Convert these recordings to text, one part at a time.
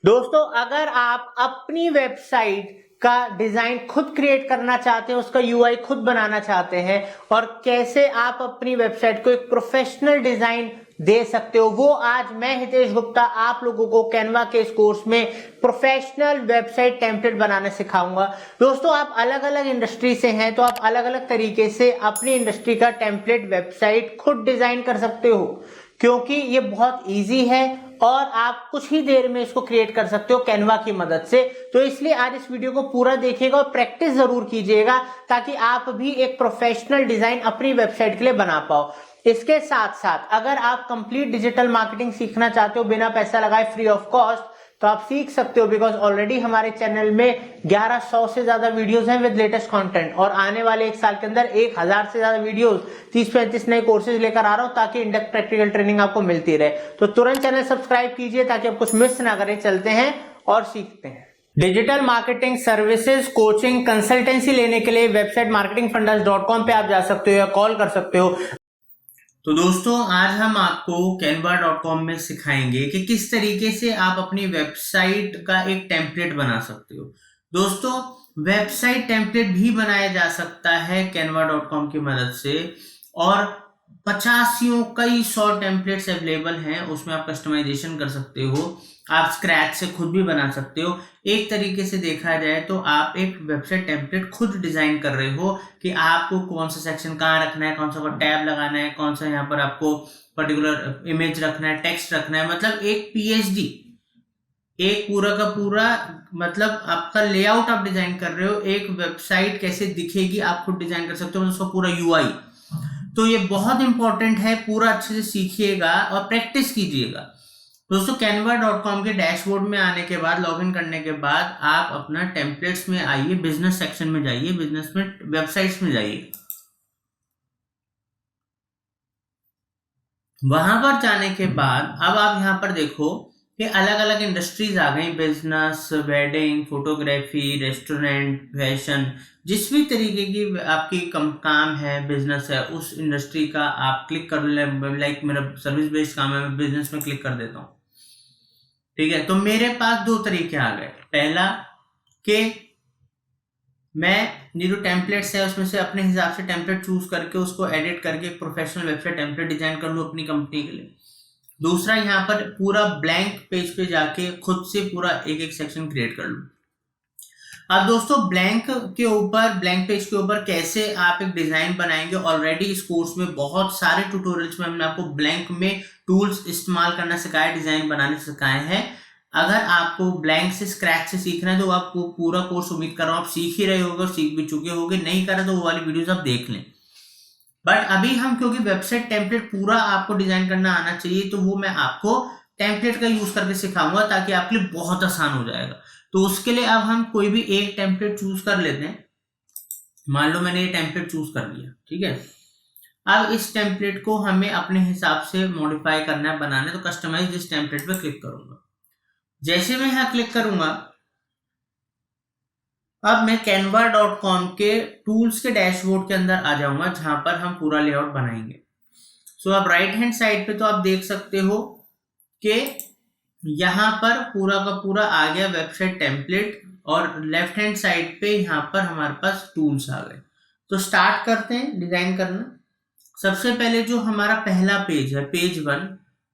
दोस्तों, अगर आप अपनी वेबसाइट का डिजाइन खुद क्रिएट करना चाहते हैं, उसका यूआई खुद बनाना चाहते हैं और कैसे आप अपनी वेबसाइट को एक प्रोफेशनल डिजाइन दे सकते हो, वो आज मैं हितेश गुप्ता आप लोगों को कैनवा के इस कोर्स में प्रोफेशनल वेबसाइट टेम्पलेट बनाना सिखाऊंगा। दोस्तों, आप अलग अलग इंडस्ट्री से हैं तो आप अलग अलग तरीके से अपनी इंडस्ट्री का टेम्पलेट वेबसाइट खुद डिजाइन कर सकते हो, क्योंकि ये बहुत इजी है और आप कुछ ही देर में इसको क्रिएट कर सकते हो कैनवा की मदद से। तो इसलिए आज इस वीडियो को पूरा देखिएगा और प्रैक्टिस जरूर कीजिएगा ताकि आप भी एक प्रोफेशनल डिजाइन अपनी वेबसाइट के लिए बना पाओ। इसके साथ साथ अगर आप कंप्लीट डिजिटल मार्केटिंग सीखना चाहते हो बिना पैसा लगाए, फ्री ऑफ कॉस्ट, तो आप सीख सकते हो, बिकॉज ऑलरेडी हमारे चैनल में 1100 से ज्यादा वीडियोस हैं विद लेटेस्ट कंटेंट और आने वाले एक साल के अंदर 1000 से ज्यादा वीडियोस, 30-35 नए कोर्सेज लेकर आ रहा हूं ताकि इंडेक्स प्रैक्टिकल ट्रेनिंग आपको मिलती रहे। तो तुरंत चैनल सब्सक्राइब कीजिए ताकि आप कुछ मिस ना करें। चलते हैं और सीखते हैं। Digital marketing services, coaching, consultancy लेने के लिए वेबसाइट marketingfundas.com पे आप जा सकते हो या कॉल कर सकते हो। तो दोस्तों, आज हम आपको canva.com में सिखाएंगे कि किस तरीके से आप अपनी वेबसाइट का एक टेम्पलेट बना सकते हो। दोस्तों, वेबसाइट टेम्पलेट भी बनाया जा सकता है canva.com की मदद से और 50 कई 100 टेम्पलेट्स अवेलेबल हैं, उसमें आप कस्टमाइजेशन कर सकते हो, आप स्क्रैच से खुद भी बना सकते हो। एक तरीके से देखा जाए तो आप एक वेबसाइट टेम्पलेट खुद डिजाइन कर रहे हो कि आपको कौन सा सेक्शन कहाँ रखना है, कौन सा टैब लगाना है, कौन सा यहाँ पर आपको पर्टिकुलर इमेज रखना है, टेक्स्ट रखना है। मतलब एक पीएचडी, एक पूरा का पूरा, मतलब आपका लेआउट आप डिजाइन कर रहे हो। एक वेबसाइट कैसे दिखेगी आप खुद डिजाइन कर सकते हो, मतलब उसका पूरा यूआई। तो ये बहुत इंपॉर्टेंट है, पूरा अच्छे से सीखिएगा और प्रैक्टिस कीजिएगा। दोस्तों, canva.com के डैशबोर्ड में आने के बाद, लॉगिन करने के बाद आप अपना टेम्पलेट्स में आइए, बिजनेस सेक्शन में जाइए, बिजनेस में वेबसाइट्स में जाइए। वहां पर जाने के बाद अब आप यहाँ पर देखो कि अलग अलग इंडस्ट्रीज आ गई, business, wedding, photography, restaurant, fashion, जिस भी तरीके की आपकी काम है, बिजनेस है, उस इंडस्ट्री का आप क्लिक कर ले। लाइक मेरा सर्विस बेस्ड काम है, मैं बिजनेस में क्लिक कर देता हूँ। ठीक है, तो मेरे पास दो तरीके आ गए। पहला कि मैं ये जो टेम्पलेट्स है उसमें से अपने हिसाब से टेम्पलेट चूज करके उसको एडिट करके एक प्रोफेशनल वेबसाइट टेम्पलेट डिजाइन कर लूं अपनी कंपनी के लिए। दूसरा, यहाँ पर पूरा ब्लैंक पेज पे जाके खुद से पूरा एक एक सेक्शन क्रिएट कर लूं। अब दोस्तों, ब्लैंक पेज के ऊपर कैसे आप एक डिजाइन बनाएंगे, ऑलरेडी इस कोर्स में बहुत सारे ट्यूटोरियल्स में हमने आपको ब्लैंक में टूल्स इस्तेमाल करना सिखाया, डिजाइन बनाने सिखाए हैं। अगर आपको ब्लैंक से, स्क्रैच से सीखना है तो आपको पूरा कोर्स, उम्मीद कर रहा हूं आप सीख ही रहे होगे, सीख भी चुके होगे। नहीं करा तो वो वाली वीडियोस आप देख लें। बट अभी हम, क्योंकि वेबसाइट टेम्पलेट पूरा आपको डिजाइन करना आना चाहिए, तो वो मैं आपको टेम्पलेट का यूज करके सिखाऊंगा ताकि आपके लिए बहुत आसान हो जाएगा। तो उसके लिए अब हम कोई भी एक टेम्पलेट चूज कर लेते हैं। मान लो मैंने ये टेम्पलेट चूज कर लिया, ठीक है। अब इस टेम्पलेट को हमें अपने हिसाब से मॉडिफाई करना है, बनाना है, तो कस्टमाइज दिस टेम्पलेट पे क्लिक करूंगा। जैसे मैं यहाँ क्लिक करूंगा, अब मैं canva.com के टूल्स के डैशबोर्ड के अंदर आ जाऊंगा जहां पर हम पूरा लेआउट बनाएंगे। सो अब राइट हैंड साइड पे तो आप देख सकते हो कि यहां पर पूरा का पूरा आ गया वेबसाइट टेम्पलेट और लेफ्ट हैंड साइड पे यहां पर हमारे पास टूल्स आ गए। तो स्टार्ट करते हैं डिजाइन करना। सबसे पहले जो हमारा पहला पेज है, पेज 1,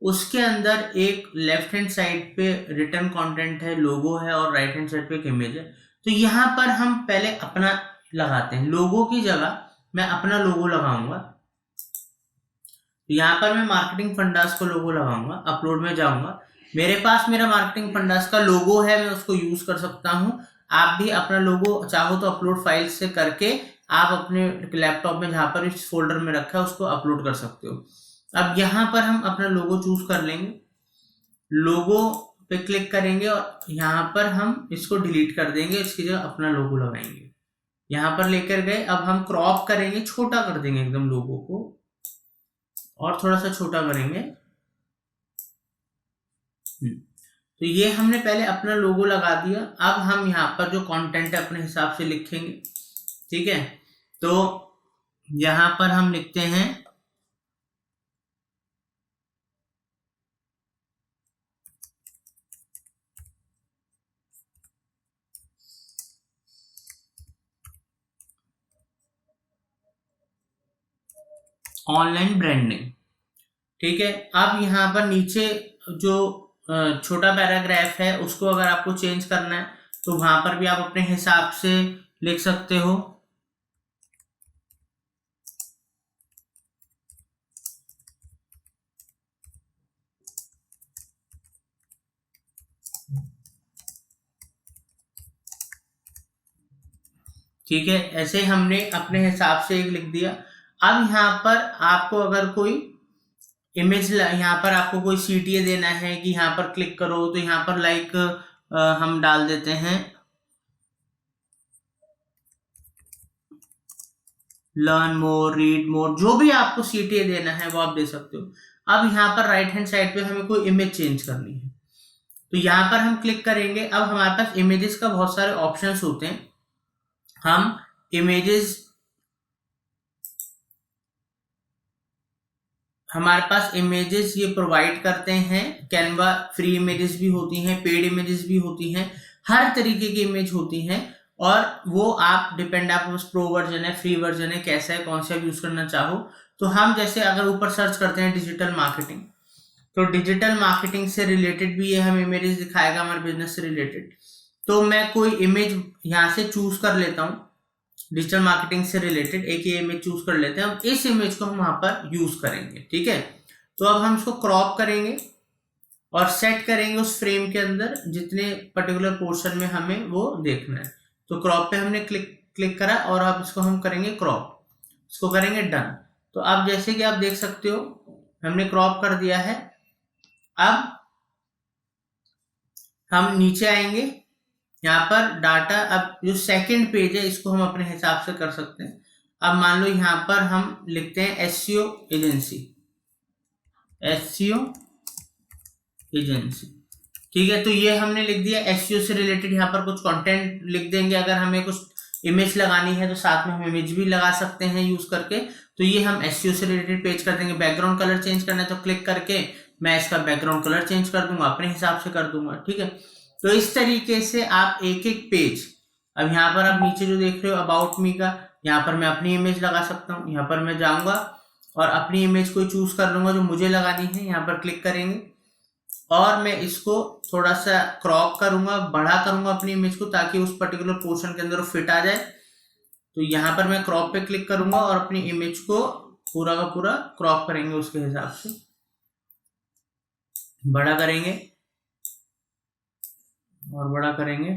उसके अंदर एक लेफ्ट हैंड साइड पे रिटर्न कंटेंट है, लोगो है और राइट हैंड साइड पे एक इमेज है। तो यहां पर हम पहले अपना लगाते हैं। लोगो की जगह मैं अपना लोगो लगाऊंगा। यहां पर मैं मार्केटिंग फंडास को लोगो लगाऊंगा। अपलोड में जाऊंगा, मेरे पास मेरा मार्केटिंग फंडास का लोगो है, मैं उसको यूज कर सकता हूं। आप भी अपना लोगो चाहो तो अपलोड फाइल से करके आप अपने लैपटॉप में जहां पर इस फोल्डर में रखा है उसको अपलोड कर सकते हो। अब यहां पर हम अपना लोगो चूज कर लेंगे, लोगो पे क्लिक करेंगे और यहां पर हम इसको डिलीट कर देंगे, इसकी जगह अपना लोगो लगाएंगे। यहां पर लेकर गए, अब हम क्रॉप करेंगे, छोटा कर देंगे एकदम लोगो को, और थोड़ा सा छोटा करेंगे। तो ये हमने पहले अपना लोगो लगा दिया। अब हम यहाँ पर जो कंटेंट है अपने हिसाब से लिखेंगे, ठीक है। तो यहां पर हम लिखते हैं ऑनलाइन ब्रांडिंग। ठीक है, अब यहाँ पर नीचे जो छोटा पैराग्राफ है उसको अगर आपको चेंज करना है तो वहां पर भी आप अपने हिसाब से लिख सकते हो। ठीक है, ऐसे हमने अपने हिसाब से एक लिख दिया। अब यहाँ पर आपको अगर कोई इमेज, यहाँ पर आपको कोई CTA देना है कि यहाँ पर क्लिक करो, तो यहाँ पर लाइक हम डाल देते हैं लर्न मोर, रीड मोर, जो भी आपको CTA देना है वो आप दे सकते हो। अब यहाँ पर राइट हैंड साइड पे हमें कोई इमेज चेंज करनी है, तो यहाँ पर हम क्लिक करेंगे। अब हमारे पास इमेजेस का बहुत सारे ऑप्शंस होते हैं। हम इमेजेस, हमारे पास इमेजेस ये प्रोवाइड करते हैं, कैनवा फ्री इमेजेस भी होती हैं, पेड इमेजेस भी होती हैं, हर तरीके की इमेज होती हैं। और वो आप डिपेंड, आप बस प्रो वर्जन है, फ्री वर्जन है, कैसा है, कौन सा यूज करना चाहो। तो हम जैसे अगर ऊपर सर्च करते हैं डिजिटल मार्केटिंग, तो डिजिटल मार्केटिंग से रिलेटेड भी ये हम इमेजेस दिखाएगा, हमारे बिजनेस से रिलेटेड। तो मैं कोई इमेज यहाँ से चूज कर लेता हूँ, डिजिटल मार्केटिंग से रिलेटेड एक ये इमेज चूज कर लेते हैं। अब इस इमेज को हम वहां पर यूज करेंगे। ठीक है, तो अब हम इसको क्रॉप करेंगे और सेट करेंगे उस फ्रेम के अंदर जितने पर्टिकुलर पोर्शन में हमें वो देखना है। तो क्रॉप पे हमने क्लिक करा और अब इसको हम करेंगे क्रॉप, इसको करेंगे डन। तो अब जैसे कि आप देख सकते हो हमने क्रॉप कर दिया है। अब हम नीचे आएंगे, यहाँ पर डाटा, अब जो सेकंड पेज है इसको हम अपने हिसाब से कर सकते हैं। अब मान लो यहाँ पर हम लिखते हैं एसईओ एजेंसी, एसईओ एजेंसी। ठीक है, तो ये हमने लिख दिया। एसईओ से रिलेटेड यहाँ पर कुछ कंटेंट लिख देंगे। अगर हमें कुछ इमेज लगानी है तो साथ में हम इमेज भी लगा सकते हैं यूज करके। तो ये हम एसईओ से रिलेटेड पेज कर देंगे। बैकग्राउंड कलर चेंज करना है तो क्लिक करके मैं इसका बैकग्राउंड कलर चेंज कर दूंगा, अपने हिसाब से कर दूंगा। ठीक है, तो इस तरीके से आप एक एक पेज, अब यहाँ पर आप नीचे जो देख रहे हो अबाउट मी का, यहाँ पर मैं अपनी इमेज लगा सकता हूँ। यहाँ पर मैं जाऊंगा और अपनी इमेज को चूज कर लूंगा जो मुझे लगानी है, यहाँ पर क्लिक करेंगे और मैं इसको थोड़ा सा क्रॉप करूंगा, बड़ा करूंगा अपनी इमेज को ताकि उस पर्टिकुलर पोर्शन के अंदर फिट आ जाए। तो यहाँ पर मैं क्रॉप पे क्लिक करूंगा और अपनी इमेज को पूरा का पूरा क्रॉप करेंगे, उसके हिसाब से बड़ा करेंगे और बड़ा करेंगे।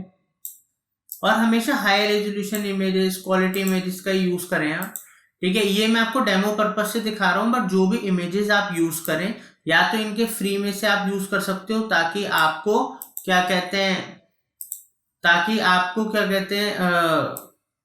और हमेशा high resolution images, quality images का यूज करें आप। ठीक है, ये मैं आपको डेमो पर्पज से दिखा रहा हूँ, बट जो भी इमेजेस आप यूज करें या तो इनके फ्री में से आप यूज कर सकते हो ताकि आपको क्या कहते हैं, ताकि आपको क्या कहते हैं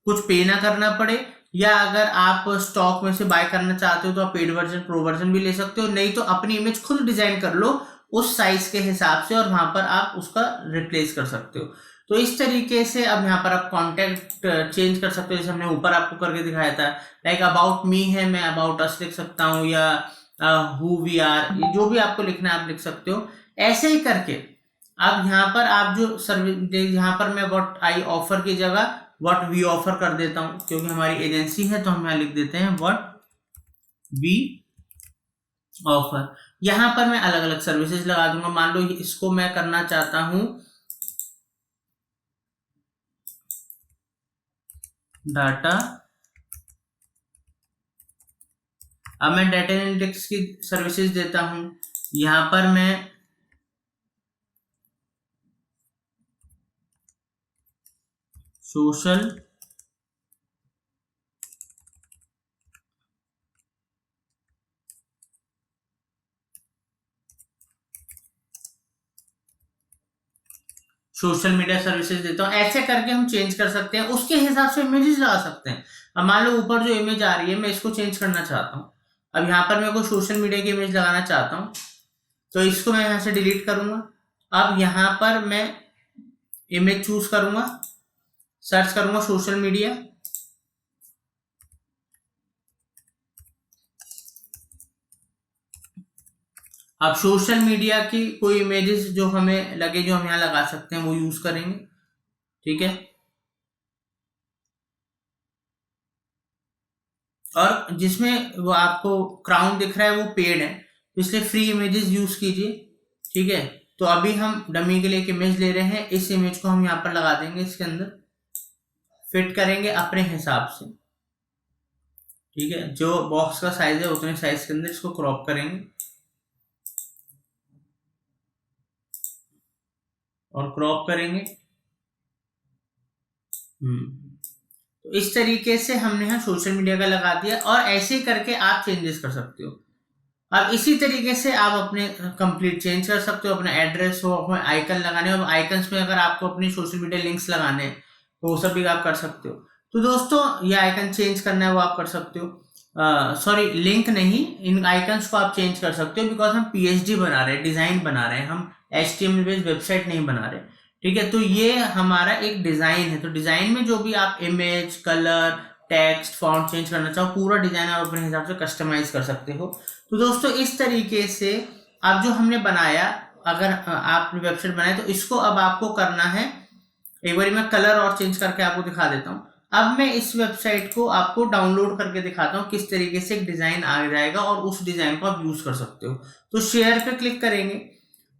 कुछ पे ना करना पड़े, या अगर आप स्टॉक में से बाय करना चाहते हो तो आप पेड वर्जन, प्रो वर्जन भी ले सकते हो। नहीं तो अपनी इमेज खुद डिजाइन कर लो उस साइज के हिसाब से और वहां पर आप उसका रिप्लेस कर सकते हो। तो इस तरीके से अब यहाँ पर आप कॉन्टेक्ट चेंज कर सकते हो, जैसे हमने ऊपर आपको करके दिखाया था। लाइक अबाउट मी है, मैं अबाउट अस लिख सकता हूँ, या हु वी आर, जो भी आपको लिखना है आप लिख सकते हो। ऐसे ही करके अब यहाँ पर आप जो सर्विस, यहाँ पर मैं व्हाट आई ऑफर की जगह व्हाट वी ऑफर कर देता हूँ, क्योंकि हमारी एजेंसी है तो हम यहाँ लिख देते हैं व्हाट वी ऑफर। यहाँ पर मैं अलग अलग सर्विसेज लगा दूंगा। मान लो इसको मैं करना चाहता हूं डाटा, अब मैं डाटा एनालिटिक्स की सर्विसेज देता हूं। यहां पर मैं सोशल मीडिया सर्विसेज देता हूं। ऐसे करके हम चेंज कर सकते हैं, उसके हिसाब से इमेजेस लगा सकते हैं। अब मान लो ऊपर जो इमेज आ रही है मैं इसको चेंज करना चाहता हूं। अब यहाँ पर मैं कोई सोशल मीडिया की इमेज लगाना चाहता हूं तो इसको मैं यहाँ से डिलीट करूंगा। अब यहाँ पर मैं इमेज चूज करूंगा, सर्च करूंगा सोशल मीडिया, अब सोशल मीडिया की कोई इमेजेस जो हमें लगे, जो हम यहाँ लगा सकते हैं वो यूज करेंगे। ठीक है, और जिसमें वो आपको क्राउन दिख रहा है वो पेड है, इसलिए फ्री इमेजेस यूज कीजिए। ठीक है, तो अभी हम डमी के लिए एक इमेज ले रहे हैं, इस इमेज को हम यहाँ पर लगा देंगे, इसके अंदर फिट करेंगे अपने हिसाब से। ठीक है, जो बॉक्स का साइज है उतने साइज के अंदर इसको क्रॉप करेंगे और क्रॉप करेंगे। तो इस तरीके से हमने यहाँ सोशल मीडिया का लगा दिया, और ऐसे करके आप चेंजेस कर सकते हो। अब इसी तरीके से आप अपने कंप्लीट चेंज कर सकते हो, अपना एड्रेस हो, अपने आइकन लगाने हो। आइकन्स में अगर आपको अपनी सोशल मीडिया लिंक्स लगाने हैं तो वो सब भी आप कर सकते हो। तो दोस्तों ये आइकन चेंज करना है वो आप कर सकते हो, सॉरी लिंक नहीं, इन आइकन्स को आप चेंज कर सकते हो, बिकॉज हम पीएचडी बना रहे हैं, डिजाइन बना रहे हैं, हम HTML बेस्ड वेबसाइट नहीं बना रहे। ठीक है, तो ये हमारा एक डिजाइन है, तो डिजाइन में जो भी आप image, colour, text, font change करना चाहो, पूरा डिजाइन आप अपने हिसाब से कस्टमाइज कर सकते हो। तो दोस्तों इस तरीके से अब जो हमने बनाया, अगर आपने वेबसाइट बनाई तो इसको अब आपको करना है, एक बार मैं कलर और चेंज करके आपको दिखा देता हूँ। अब मैं इस वेबसाइट को आपको डाउनलोड करके दिखाता हूँ किस तरीके से एक डिजाइन आ जाएगा और उस डिजाइन को आप यूज कर सकते हो। तो शेयर पे क्लिक करेंगे,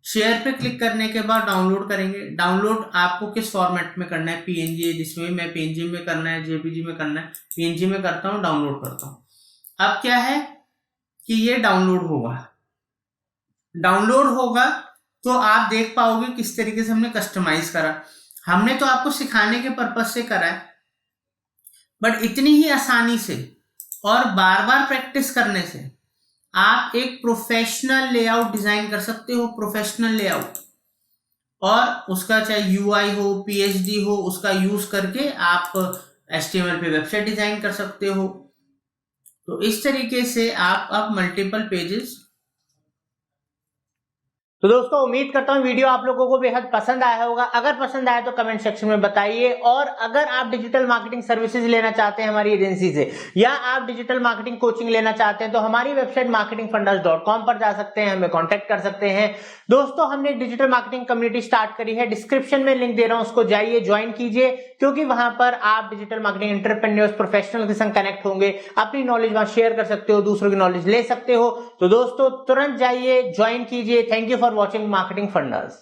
शेयर पे क्लिक करने के बाद डाउनलोड करेंगे। डाउनलोड आपको किस फॉर्मेट में करना है, PNG, जिसमें मैं PNG में करना है, JPG में करना है, PNG में करता हूँ, डाउनलोड करता हूँ। अब क्या है कि ये डाउनलोड होगा तो आप देख पाओगे किस तरीके से हमने कस्टमाइज करा। हमने तो आपको सिखाने के पर्पज से करा है, बट इतनी ही आसानी से और बार बार प्रैक्टिस करने से आप एक प्रोफेशनल लेआउट डिजाइन कर सकते हो। प्रोफेशनल लेआउट, और उसका चाहे UI हो, PhD हो, उसका यूज करके आप HTML पे वेबसाइट डिजाइन कर सकते हो। तो इस तरीके से आप मल्टीपल पेजेस। तो दोस्तों उम्मीद करता हूँ वीडियो आप लोगों को बेहद पसंद आया होगा। अगर पसंद आया तो कमेंट सेक्शन में बताइए, और अगर आप डिजिटल मार्केटिंग सर्विसेज लेना चाहते हैं हमारी एजेंसी से, या आप डिजिटल मार्केटिंग कोचिंग लेना चाहते हैं, तो हमारी वेबसाइट marketingfunders.com पर जा सकते हैं, हमें कॉन्टेक्ट कर सकते हैं। दोस्तों हमने एक डिजिटल मार्केटिंग कम्युनिटी स्टार्ट करी है, डिस्क्रिप्शन में लिंक दे रहा हूं, उसको जाइए ज्वाइन कीजिए, क्योंकि वहां पर आप डिजिटल मार्केटिंग एंटरप्रेन्योर्स, प्रोफेशनल के संग कनेक्ट होंगे, अपनी नॉलेज वहां शेयर कर सकते हो, दूसरों की नॉलेज ले सकते हो। तो दोस्तों तुरंत जाइए, ज्वाइन कीजिए। Thank you for watching marketing funders.